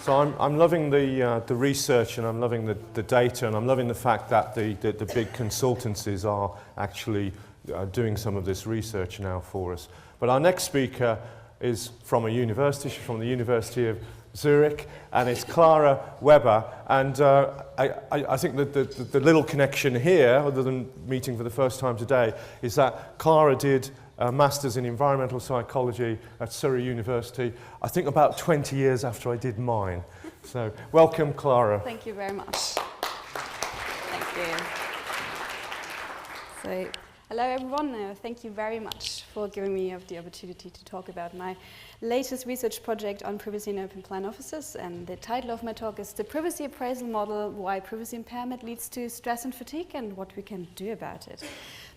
So I'm loving the research, and I'm loving the data, and I'm loving the fact that the big consultancies are actually doing some of this research now for us. But our next speaker is from a university. She's from the University of Zurich, and it's Clara Weber. And I think that the little connection here, other than meeting for the first time today, is that Clara did a Master's in Environmental Psychology at Surrey University, I think about 20 years after I did mine. So welcome, Clara. Thank you very much. Thank you. So, hello everyone. Thank you very much for giving me the opportunity to talk about my latest research project on privacy in open plan offices. And the title of my talk is The Privacy Appraisal Model, Why Privacy Impairment Leads to Stress and Fatigue and What We Can Do About It.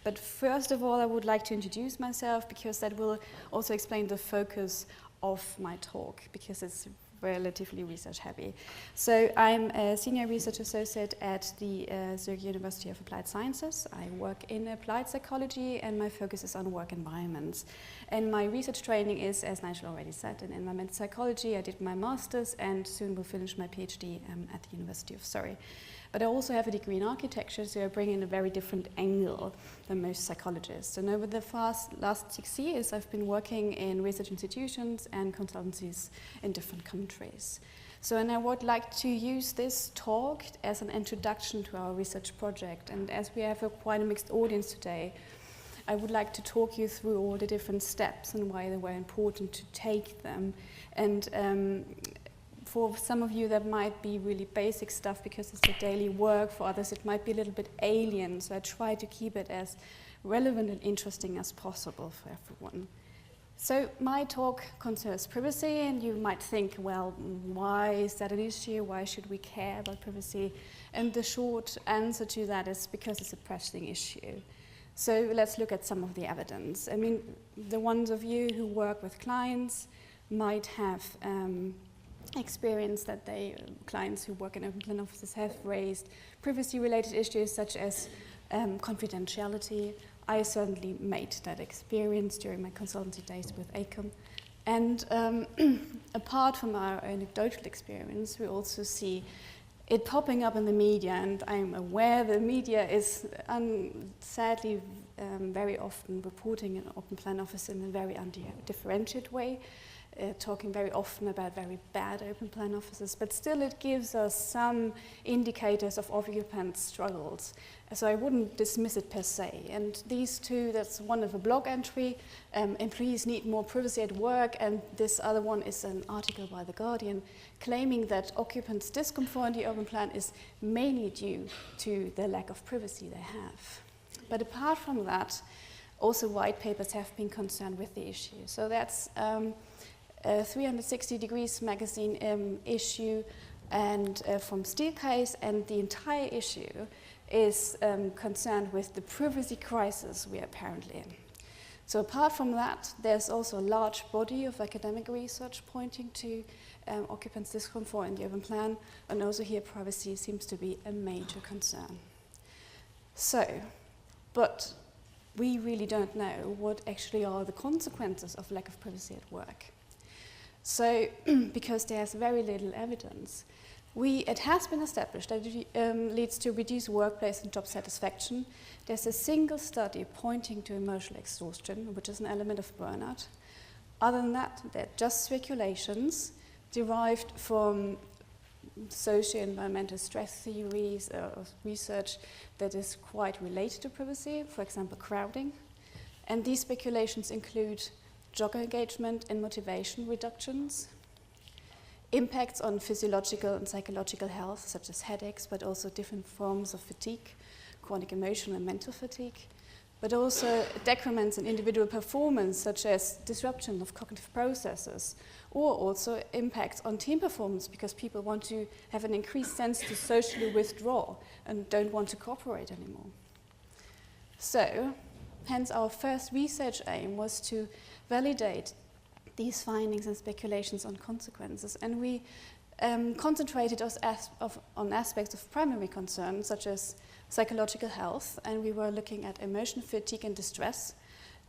But first of all, I would like to introduce myself, because that will also explain the focus of my talk, because it's relatively research heavy. So I'm a senior research associate at the Zurich University of Applied Sciences. I work in applied psychology, and my focus is on work environments. And my research training is, as Nigel already said, in environmental psychology. I did my master's and soon will finish my PhD at the University of Surrey. But I also have a degree in architecture, so I bring in a very different angle than most psychologists. And over the last 6 years, I've been working in research institutions and consultancies in different countries. So, and I would like to use this talk as an introduction to our research project. And as we have quite a mixed audience today, I would like to talk you through all the different steps and why they were important to take them. And for some of you, that might be really basic stuff because it's a daily work. For others, it might be a little bit alien. So I try to keep it as relevant and interesting as possible for everyone. So my talk concerns privacy, and you might think, well, why is that an issue? Why should we care about privacy? And the short answer to that is because it's a pressing issue. So let's look at some of the evidence. I mean, the ones of you who work with clients might have experience that clients who work in open plan offices have raised privacy-related issues such as confidentiality. I certainly made that experience during my consultancy days with AECOM. And apart from our anecdotal experience, we also see it popping up in the media, and I'm aware the media is sadly very often reporting an open plan office in a very undifferentiated way. Talking very often about very bad open plan offices, but still it gives us some indicators of occupants' struggles. So I wouldn't dismiss it per se. And these two, that's one of a blog entry, employees need more privacy at work, and this other one is an article by The Guardian claiming that occupants' discomfort in the open plan is mainly due to the lack of privacy they have. But apart from that, also white papers have been concerned with the issue. So that's a 360 Degrees magazine issue and from Steelcase, and the entire issue is concerned with the privacy crisis we are apparently in. So apart from that, there's also a large body of academic research pointing to occupants' discomfort in the open plan, and also here privacy seems to be a major concern. So, but we really don't know what actually are the consequences of lack of privacy at work. So, because there's very little evidence, it has been established that it leads to reduced workplace and job satisfaction. There's a single study pointing to emotional exhaustion, which is an element of burnout. Other than that, they're just speculations derived from socio-environmental stress theories or research that is quite related to privacy, for example, crowding. And these speculations include job engagement and motivation reductions, impacts on physiological and psychological health, such as headaches, but also different forms of fatigue, chronic emotional and mental fatigue, but also decrements in individual performance, such as disruption of cognitive processes, or also impacts on team performance, because people want to have an increased sense to socially withdraw and don't want to cooperate anymore. So, hence our first research aim was to validate these findings and speculations on consequences, and we concentrated on aspects of primary concern, such as psychological health, and we were looking at emotional fatigue and distress,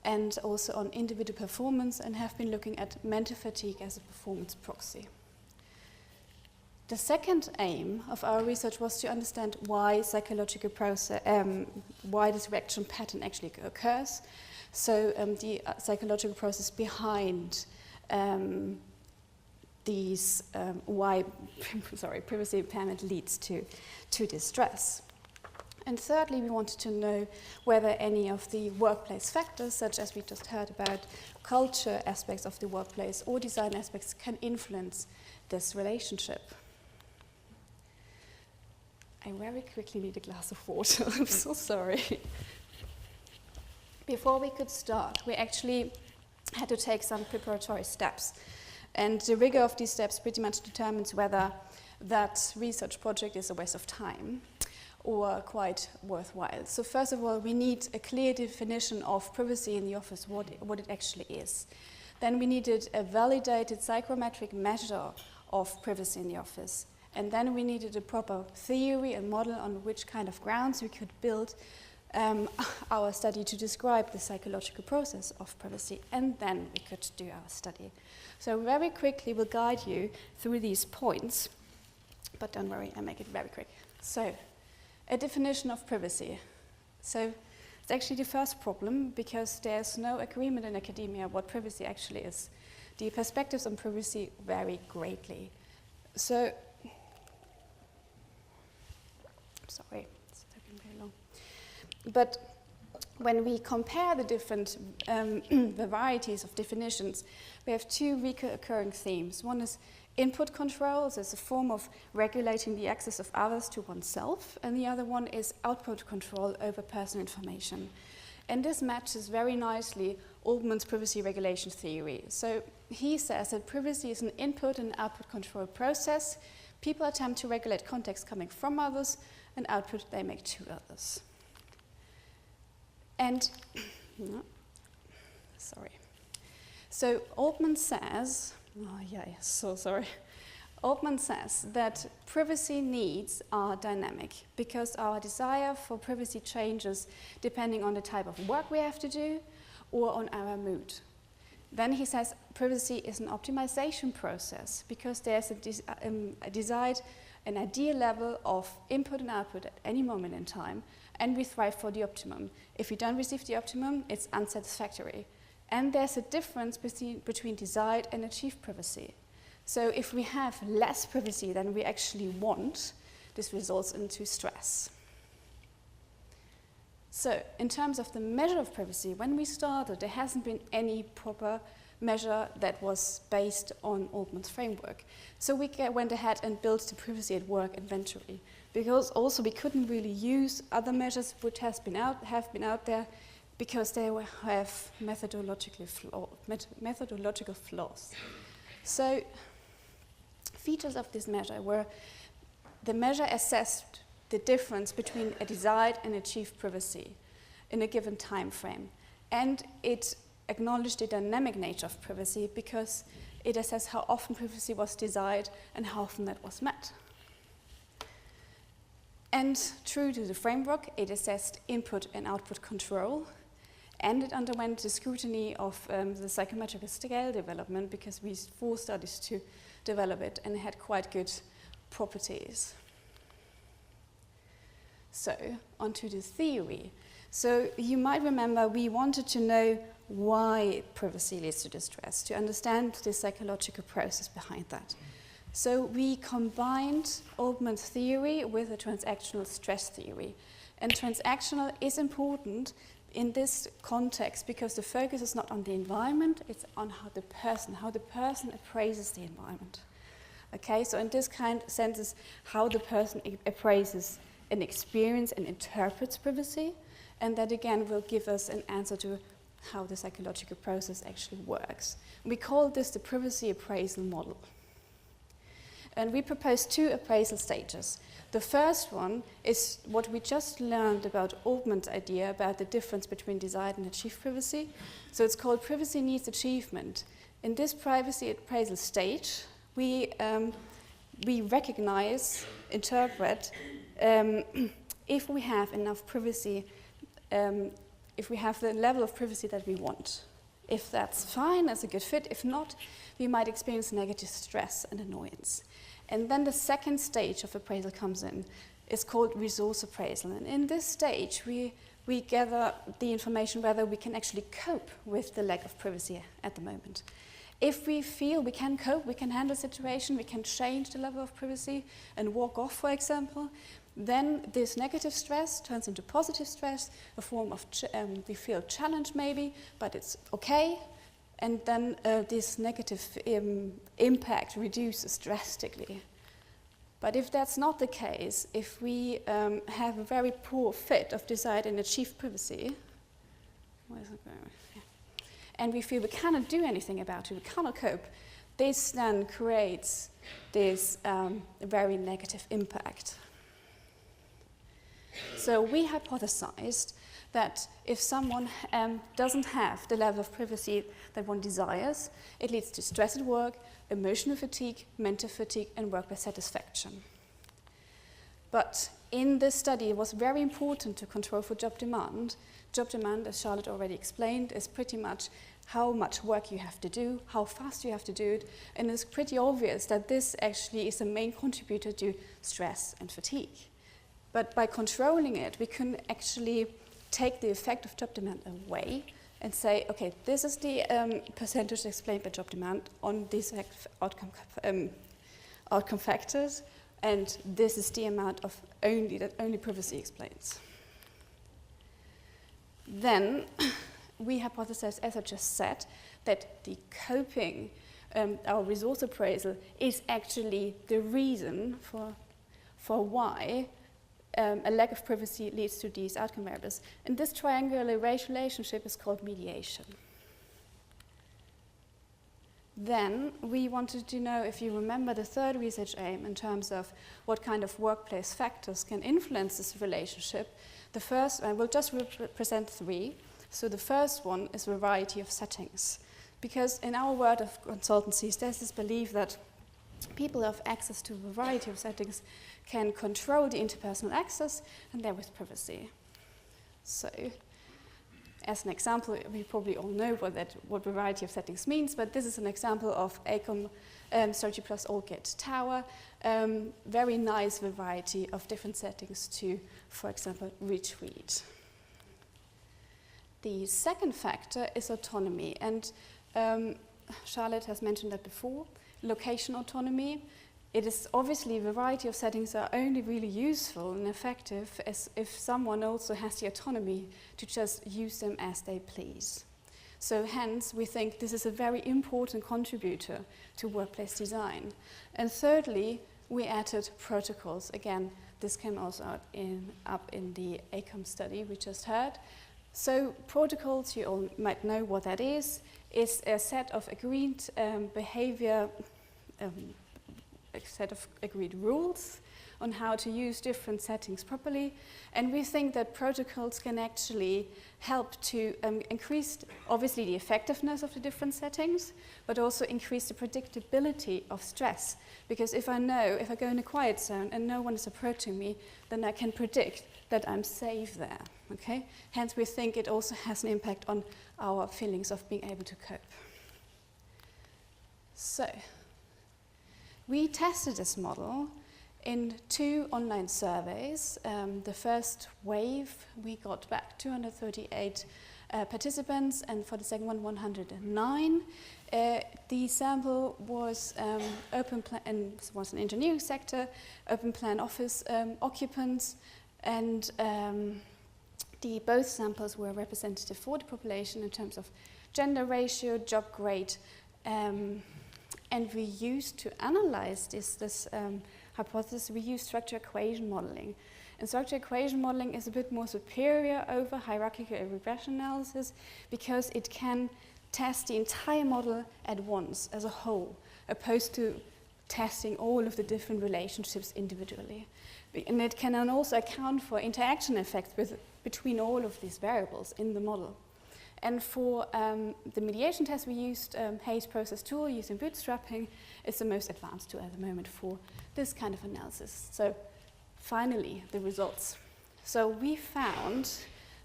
and also on individual performance, and have been looking at mental fatigue as a performance proxy. The second aim of our research was to understand why psychological process, why this reaction pattern actually occurs. So the psychological process behind these, why privacy impairment leads to distress. And thirdly, we wanted to know whether any of the workplace factors, such as we just heard about, culture aspects of the workplace or design aspects, can influence this relationship. I very quickly need a glass of water. I'm so sorry. Before we could start, we actually had to take some preparatory steps. And the rigor of these steps pretty much determines whether that research project is a waste of time or quite worthwhile. So first of all, we need a clear definition of privacy in the office, what it actually is. Then we needed a validated psychometric measure of privacy in the office. And then we needed a proper theory and model on which kind of grounds we could build our study to describe the psychological process of privacy. And then we could do our study. So very quickly we'll guide you through these points. But don't worry, I make it very quick. So, a definition of privacy. So it's actually the first problem because there's no agreement in academia what privacy actually is. The perspectives on privacy vary greatly. So, sorry, it's taking very long. But when we compare the different varieties of definitions, we have two recurring themes. One is input controls as a form of regulating the access of others to oneself, and the other one is output control over personal information. And this matches very nicely Altman's privacy regulation theory. So he says that privacy is an input and output control process. People attempt to regulate context coming from others, and output they make to others. And, no, sorry. So Altman says, Altman says that privacy needs are dynamic because our desire for privacy changes depending on the type of work we have to do or on our mood. Then he says privacy is an optimization process because there's a desired, an ideal level of input and output at any moment in time, and we thrive for the optimum. If we don't receive the optimum, it's unsatisfactory. And there's a difference between desired and achieved privacy. So if we have less privacy than we actually want, this results into stress. So in terms of the measure of privacy, when we started, there hasn't been any proper measure that was based on Altman's framework. So we went ahead and built the privacy at work inventory, because also we couldn't really use other measures which have been out there because they have methodological flaws. So features of this measure were the measure assessed the difference between a desired and achieved privacy in a given time frame. And it acknowledged the dynamic nature of privacy because it assessed how often privacy was desired and how often that was met. And true to the framework, it assessed input and output control, and it underwent the scrutiny of the psychometric scale development because we used 4 studies to develop it, and it had quite good properties. So, onto the theory. So, you might remember we wanted to know why privacy leads to distress, to understand the psychological process behind that. So, we combined Altman's theory with a transactional stress theory. And transactional is important in this context because the focus is not on the environment, it's on how the person appraises the environment. Okay, so in this kind of sense is how the person appraises an experience and interprets privacy, and that again will give us an answer to how the psychological process actually works. We call this the privacy appraisal model. And we propose 2 appraisal stages. The first one is what we just learned about Altman's idea about the difference between desired and achieved privacy. So it's called privacy needs achievement. In this privacy appraisal stage, we recognize, interpret, if we have enough privacy, if we have the level of privacy that we want. If that's fine, that's a good fit. If not, we might experience negative stress and annoyance. And then the second stage of appraisal comes in. It's called resource appraisal. And in this stage, we gather the information whether we can actually cope with the lack of privacy at the moment. If we feel we can cope, we can handle the situation, we can change the level of privacy and walk off, for example, then this negative stress turns into positive stress, a form of, we feel challenged maybe, but it's okay. And then this negative impact reduces drastically. But if that's not the case, if we have a very poor fit of decide and achieve privacy, where is it going? Yeah. And we feel we cannot do anything about it, we cannot cope, this then creates this very negative impact. So we hypothesized that if someone doesn't have the level of privacy that one desires, it leads to stress at work, emotional fatigue, mental fatigue, and workplace satisfaction. But in this study, it was very important to control for job demand. Job demand, as Charlotte already explained, is pretty much how much work you have to do, how fast you have to do it, and it's pretty obvious that this actually is a main contributor to stress and fatigue. But by controlling it, we can actually take the effect of job demand away and say, okay, this is the percentage explained by job demand on these outcome factors, and this is the amount of only privacy explains. Then we hypothesized, as I just said, that the coping, our resource appraisal, is actually the reason for why a lack of privacy leads to these outcome variables. And this triangular relationship is called mediation. Then we wanted to know if you remember the third research aim in terms of what kind of workplace factors can influence this relationship. The first, I will just present three. So the first one is variety of settings. Because in our world of consultancies, there's this belief that people who have access to a variety of settings can control the interpersonal access and therewith privacy. So, as an example, we probably all know what variety of settings means, but this is an example of AECOM Strategy Plus All-Gate Tower. Very nice variety of different settings to, for example, retreat. The second factor is autonomy, and Charlotte has mentioned that before. Location autonomy. It is obviously a variety of settings are only really useful and effective as if someone also has the autonomy to just use them as they please. So hence, we think this is a very important contributor to workplace design. And thirdly, we added protocols. Again, this came also up in the AECOM study we just heard. So protocols, you all might know what that is a set of agreed behavior, a set of agreed rules on how to use different settings properly. And we think that protocols can actually help to increase, obviously, the effectiveness of the different settings, but also increase the predictability of stress. Because if I know, if I go in a quiet zone and no one is approaching me, then I can predict that I'm safe there, okay? Hence, we think it also has an impact on our feelings of being able to cope. So, we tested this model in 2 online surveys. The first wave, we got back 238 participants, and for the second one, 109. The sample was open plan, and was an engineering sector, open plan office occupants, and both samples were representative for the population in terms of gender ratio, job grade, and we used to analyze this hypothesis, we used structure equation modeling. And structure equation modeling is a bit more superior over hierarchical regression analysis because it can test the entire model at once as a whole, opposed to testing all of the different relationships individually. And it can then also account for interaction effects between all of these variables in the model. And for the mediation test, we used Hayes process tool using bootstrapping. It's the most advanced tool at the moment for this kind of analysis. So finally, the results. So we found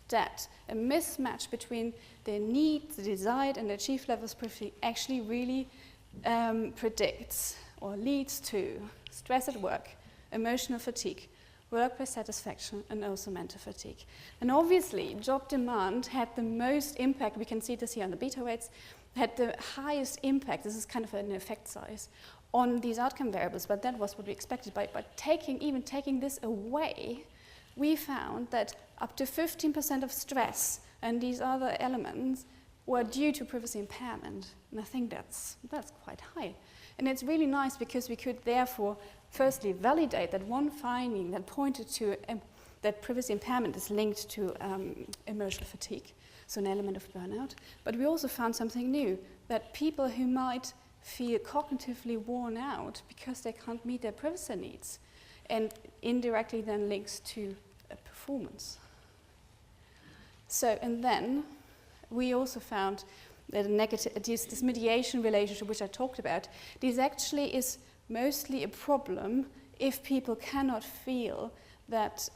that a mismatch between the need, the desired, and the achieved levels of privacy actually really predicts or leads to stress at work, emotional fatigue, workplace satisfaction, and also mental fatigue. And obviously, job demand had the most impact. We can see this here on the beta weights, had the highest impact. This is kind of an effect size on these outcome variables, but that was what we expected. By even taking this away, we found that up to 15% of stress and these other elements were due to privacy impairment. And I think that's quite high. And it's really nice because we could therefore firstly validate that one finding that pointed to that privacy impairment is linked to emotional fatigue, so an element of burnout. But we also found something new, that people who might feel cognitively worn out because they can't meet their privacy needs, and indirectly then links to performance. So, and then we also found that this mediation relationship, which I talked about, this actually is mostly a problem if people cannot feel that,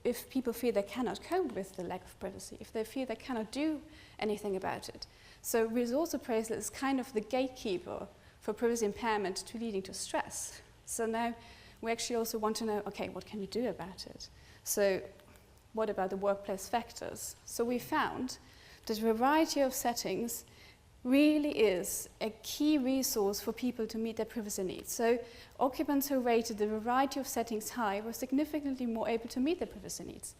if people feel they cannot cope with the lack of privacy, if they feel they cannot do anything about it. So resource appraisal is kind of the gatekeeper for privacy impairment to leading to stress. So now we actually also want to know, okay, what can we do about it? So what about the workplace factors? So we found that a variety of settings really is a key resource for people to meet their privacy needs. So occupants who rated the variety of settings high were significantly more able to meet their privacy needs.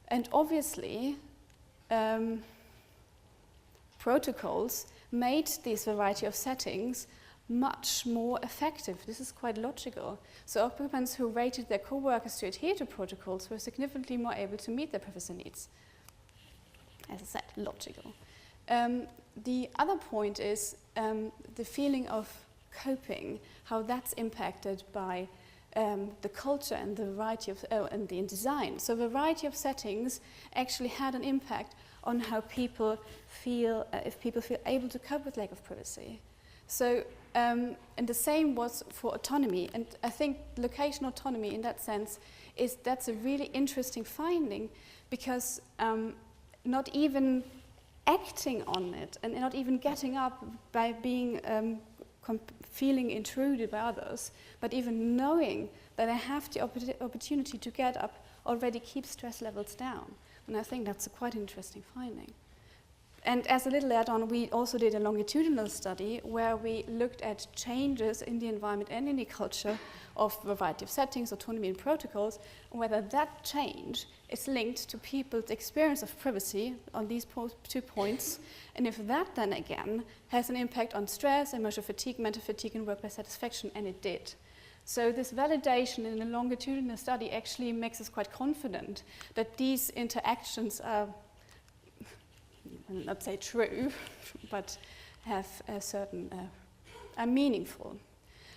And obviously, protocols made this variety of settings much more effective. This is quite logical. So occupants who rated their co-workers to adhere to protocols were significantly more able to meet their privacy needs. As I said, logical. The other point is the feeling of coping, how that's impacted by the culture and the variety of, and the design. So the variety of settings actually had an impact on how people feel, if people feel able to cope with lack of privacy. So, and the same was for autonomy. And I think location autonomy in that sense that's a really interesting finding, because not even acting on it and not even getting up by being feeling intruded by others, but even knowing that I have the opportunity to get up already keeps stress levels down. And I think that's a quite interesting finding. And as a little add-on, we also did a longitudinal study where we looked at changes in the environment and in the culture of a variety of settings, autonomy and protocols, and whether that change is linked to people's experience of privacy on these 2 points, and if that then again has an impact on stress, emotional fatigue, mental fatigue, and workplace satisfaction, and it did. So this validation in a longitudinal study actually makes us quite confident that these interactions are, I will not say true, but have a certain, are meaningful.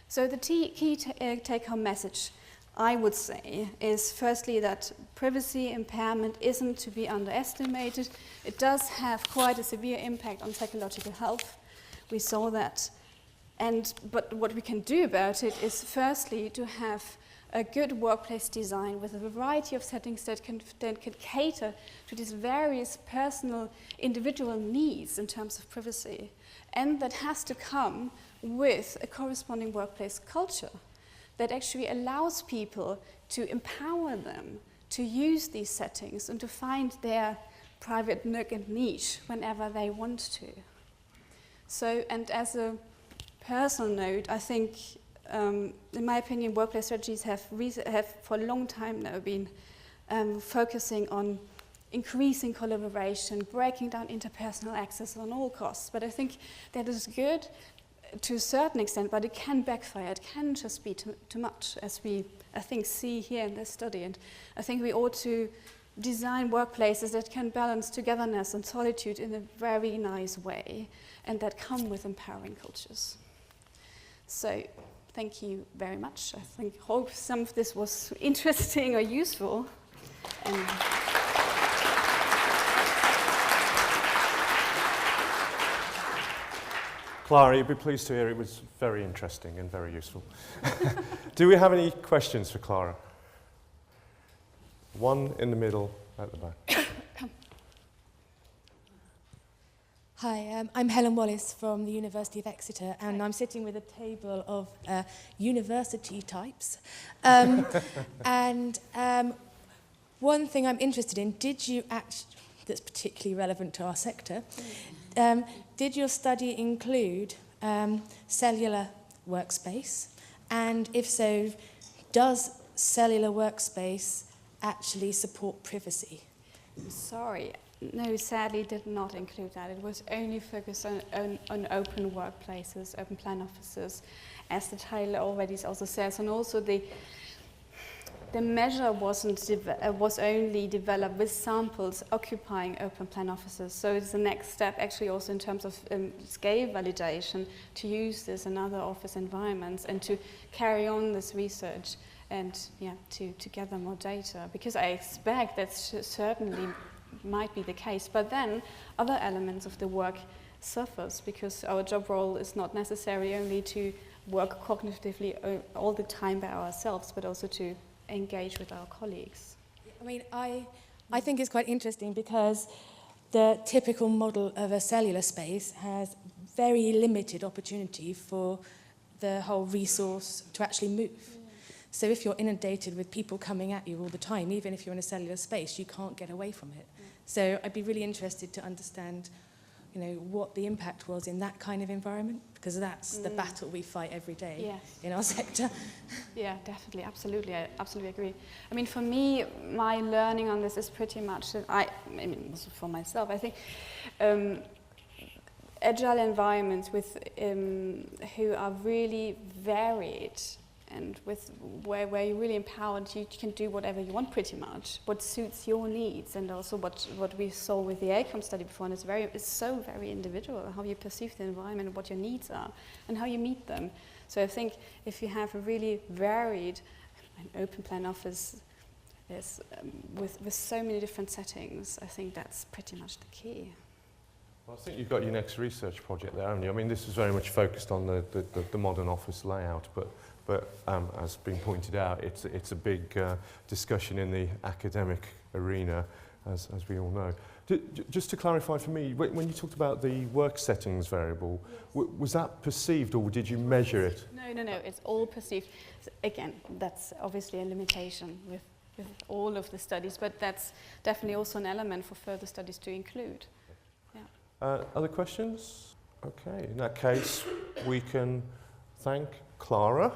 So the key take-home message, I would say, is firstly that privacy impairment isn't to be underestimated. It does have quite a severe impact on psychological health. We saw that. But what we can do about it is firstly to have a good workplace design with a variety of settings that can cater to these various personal, individual needs in terms of privacy. And that has to come with a corresponding workplace culture that actually allows people to empower them to use these settings and to find their private nook and niche whenever they want to. So, and as a personal note, I think, in my opinion, workplace strategies have for a long time now been focusing on increasing collaboration, breaking down interpersonal access on all costs. But I think that is good to a certain extent, but it can backfire. It can just be too much, as we, I think, see here in this study. And I think we ought to design workplaces that can balance togetherness and solitude in a very nice way, and that come with empowering cultures. So, thank you very much. I hope some of this was interesting or useful. Clara, you'll be pleased to hear it was very interesting and very useful. Do we have any questions for Clara? One in the middle at the back. Hi, I'm Helen Wallace from the University of Exeter, and I'm sitting with a table of university types. One thing I'm interested in, that's particularly relevant to our sector, did your study include cellular workspace? And if so, does cellular workspace actually support privacy? Sorry, no, sadly did not include that. It was only focused on open workplaces, open plan offices, as the title already also says, and also the measure was only developed with samples occupying open plan offices. So it's the next step actually also in terms of scale validation to use this in other office environments and to carry on this research and to gather more data, because I expect that certainly might be the case, but then other elements of the work suffers because our job role is not necessarily only to work cognitively all the time by ourselves, but also to engage with our colleagues. I mean, I think it's quite interesting because the typical model of a cellular space has very limited opportunity for the whole resource to actually move. So if you're inundated with people coming at you all the time, even if you're in a cellular space, you can't get away from it. So I'd be really interested to understand, what the impact was in that kind of environment, because that's the battle we fight every day in our sector. Yeah, definitely, absolutely. I absolutely agree. I mean, for me, my learning on this is pretty much that also for myself, I think agile environments with who are really varied and where you're really empowered, you can do whatever you want pretty much, what suits your needs, and also what we saw with the AECOM study before, and it's so very individual, how you perceive the environment, what your needs are, and how you meet them. So I think if you have a really varied and open plan office with so many different settings, I think that's pretty much the key. Well, I think you've got your next research project there, haven't you? I mean, this is very much focused on the modern office layout, but as being pointed out, it's a big discussion in the academic arena, as we all know. Just to clarify for me, when you talked about the work settings variable, was that perceived or did you measure it? No, it's all perceived. So again, that's obviously a limitation with all of the studies, but that's definitely also an element for further studies to include. Yeah. Other questions? Okay, in that case, we can thank Clara.